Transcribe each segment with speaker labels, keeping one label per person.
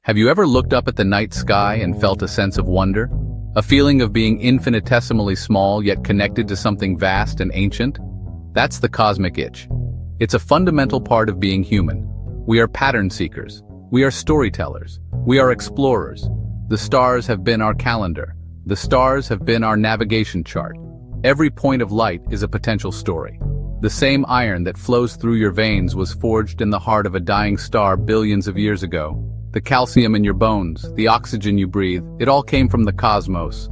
Speaker 1: Have you ever looked up at the night sky and felt a sense of wonder? A feeling of being infinitesimally small yet connected to something vast and ancient? That's the cosmic itch. It's a fundamental part of being human. We are pattern seekers. We are storytellers. We are explorers. The stars have been our calendar. The stars have been our navigation chart. Every point of light is a potential story. The same iron that flows through your veins was forged in the heart of a dying star billions of years ago. The calcium in your bones, the oxygen you breathe, it all came from the cosmos.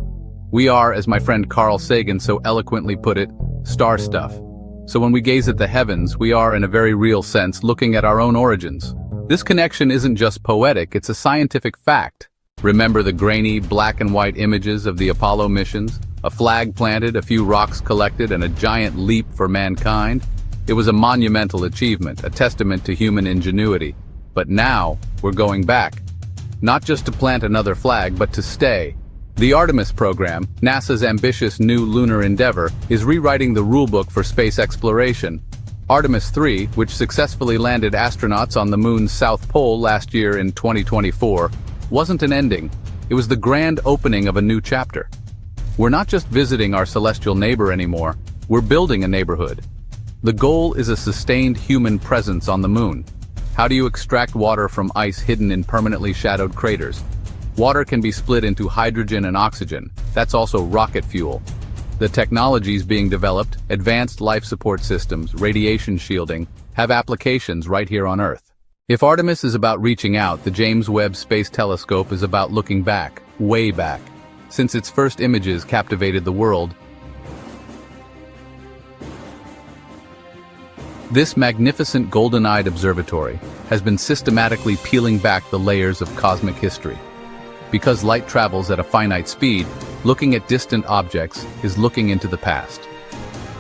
Speaker 1: We are, as my friend Carl Sagan so eloquently put it, star stuff. So when we gaze at the heavens, we are, in a very real sense, looking at our own origins. This connection isn't just poetic, it's a scientific fact. Remember the grainy, black and white images of the Apollo missions? A flag planted, a few rocks collected, and a giant leap for mankind? It was a monumental achievement, a testament to human ingenuity. But now, we're going back. Not just to plant another flag, but to stay. The Artemis program, NASA's ambitious new lunar endeavor, is rewriting the rulebook for space exploration. Artemis 3, which successfully landed astronauts on the moon's south pole last year in 2024, wasn't an ending. It was the grand opening of a new chapter. We're not just visiting our celestial neighbor anymore, we're building a neighborhood. The goal is a sustained human presence on the moon. How do you extract water from ice hidden in permanently shadowed craters? Water can be split into hydrogen and oxygen. That's also rocket fuel. The technologies being developed, advanced life support systems, radiation shielding, have applications right here on Earth. If Artemis is about reaching out, the James Webb Space Telescope is about looking back, way back. Since its first images captivated the world, this magnificent golden-eyed observatory has been systematically peeling back the layers of cosmic history. Because light travels at a finite speed, looking at distant objects is looking into the past.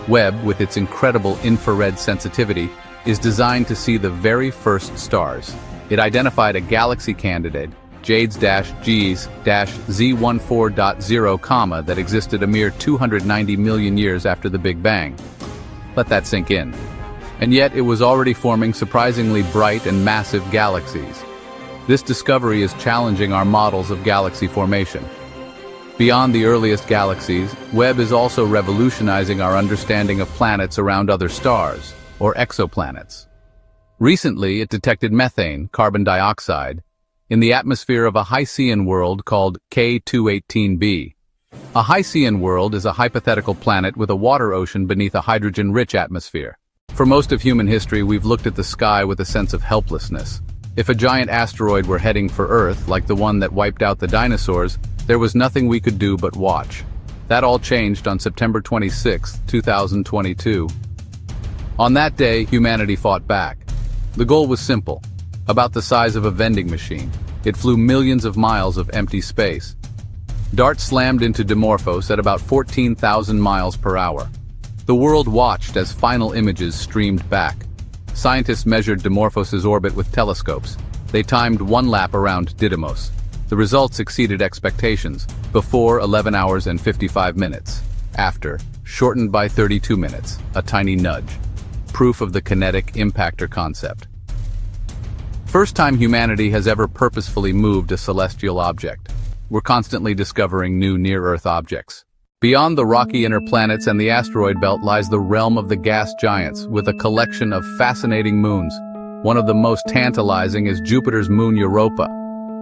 Speaker 1: Webb, with its incredible infrared sensitivity, is designed to see the very first stars. It identified a galaxy candidate, JADES-Gs-Z14.0, that existed a mere 290 million years after the Big Bang. Let that sink in. And yet it was already forming surprisingly bright and massive galaxies. This discovery is challenging our models of galaxy formation. Beyond the earliest galaxies, Webb is also revolutionizing our understanding of planets around other stars, or exoplanets. Recently, it detected methane, carbon dioxide, in the atmosphere of a Hycean world called K218b. A Hycean world is a hypothetical planet with a water ocean beneath a hydrogen-rich atmosphere. For most of human history, we've looked at the sky with a sense of helplessness. If a giant asteroid were heading for Earth, like the one that wiped out the dinosaurs, there was nothing we could do but watch. That all changed on September 26, 2022. On that day, humanity fought back. The goal was simple, about the size of a vending machine. It flew millions of miles of empty space. DART slammed into Dimorphos at about 14,000 miles per hour. The world watched as final images streamed back. Scientists measured Dimorphos's orbit with telescopes. They timed one lap around Didymos. The results exceeded expectations. Before, 11 hours and 55 minutes. After, shortened by 32 minutes, a tiny nudge. Proof of the kinetic impactor concept. First time humanity has ever purposefully moved a celestial object. We're constantly discovering new near-Earth objects. Beyond the rocky inner planets and the asteroid belt lies the realm of the gas giants, with a collection of fascinating moons. One of the most tantalizing is Jupiter's moon Europa.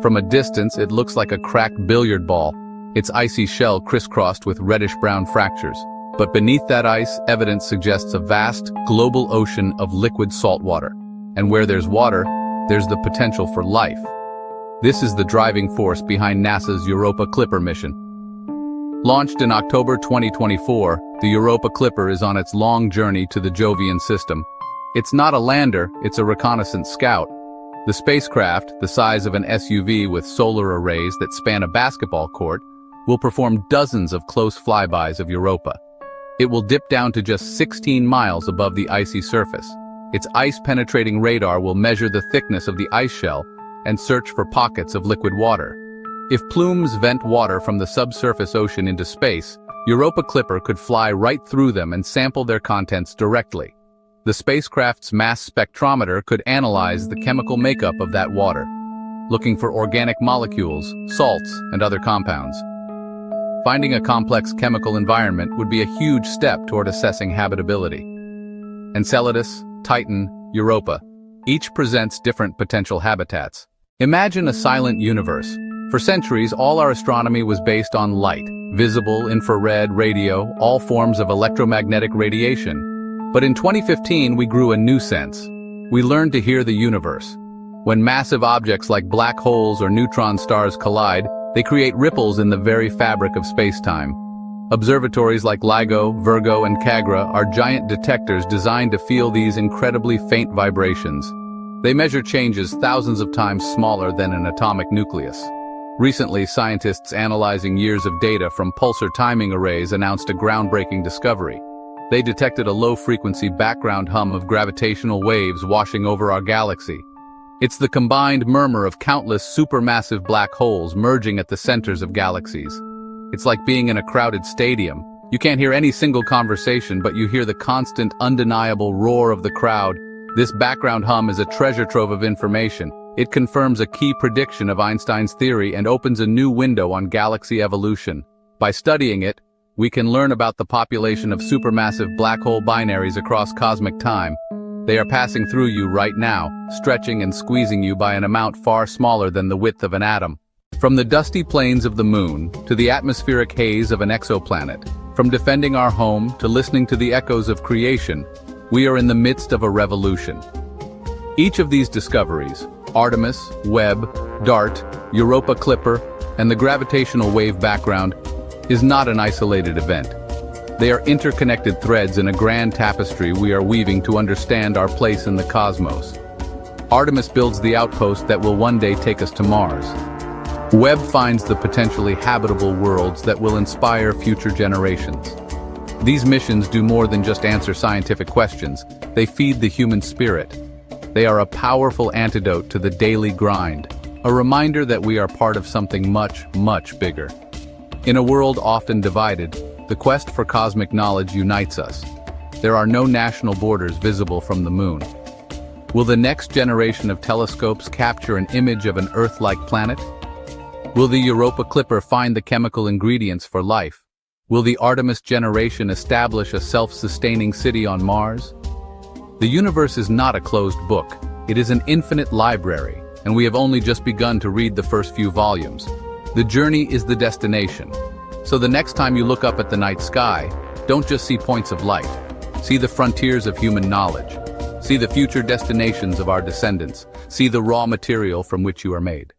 Speaker 1: From a distance, it looks like a cracked billiard ball, its icy shell crisscrossed with reddish-brown fractures. But beneath that ice, evidence suggests a vast, global ocean of liquid salt water. And where there's water, there's the potential for life. This is the driving force behind NASA's Europa Clipper mission. Launched in October 2024, the Europa Clipper is on its long journey to the Jovian system. It's not a lander, it's a reconnaissance scout. The spacecraft, the size of an SUV with solar arrays that span a basketball court, will perform dozens of close flybys of Europa. It will dip down to just 16 miles above the icy surface. Its ice-penetrating radar will measure the thickness of the ice shell and search for pockets of liquid water. If plumes vent water from the subsurface ocean into space, Europa Clipper could fly right through them and sample their contents directly. The spacecraft's mass spectrometer could analyze the chemical makeup of that water. looking for organic molecules, salts, and other compounds. Finding a complex chemical environment would be a huge step toward assessing habitability. Enceladus, Titan, Europa. Each presents different potential habitats. Imagine a silent universe. For centuries, all our astronomy was based on light, visible, infrared, radio, all forms of electromagnetic radiation. But in 2015, we grew a new sense. We learned to hear the universe. When massive objects like black holes or neutron stars collide, they create ripples in the very fabric of spacetime. Observatories like LIGO, Virgo, and CAGRA are giant detectors designed to feel these incredibly faint vibrations. They measure changes thousands of times smaller than an atomic nucleus. Recently, scientists analyzing years of data from pulsar timing arrays announced a groundbreaking discovery. They detected a low-frequency background hum of gravitational waves washing over our galaxy. It's the combined murmur of countless supermassive black holes merging at the centers of galaxies. It's like being in a crowded stadium. You can't hear any single conversation, but you hear the constant, undeniable roar of the crowd. This background hum is a treasure trove of information. It confirms a key prediction of Einstein's theory and opens a new window on galaxy evolution. By studying it, we can learn about the population of supermassive black hole binaries across cosmic time. They are passing through you right now, stretching and squeezing you by an amount far smaller than the width of an atom. From the dusty plains of the moon to the atmospheric haze of an exoplanet, from defending our home to listening to the echoes of creation, we are in the midst of a revolution. Each of these discoveries, Artemis, Webb, DART, Europa Clipper, and the gravitational wave background, is not an isolated event. They are interconnected threads in a grand tapestry we are weaving to understand our place in the cosmos. Artemis builds the outpost that will one day take us to Mars. Webb finds the potentially habitable worlds that will inspire future generations. These missions do more than just answer scientific questions. They feed the human spirit. They are a powerful antidote to the daily grind, a reminder that we are part of something much, much bigger. In a world often divided, the quest for cosmic knowledge unites us. There are no national borders visible from the moon. Will the next generation of telescopes capture an image of an Earth-like planet? Will the Europa Clipper find the chemical ingredients for life? Will the Artemis generation establish a self-sustaining city on Mars? The universe is not a closed book. It is an infinite library, and we have only just begun to read the first few volumes. The journey is the destination. So the next time you look up at the night sky, don't just see points of light. See the frontiers of human knowledge. See the future destinations of our descendants. See the raw material from which you are made.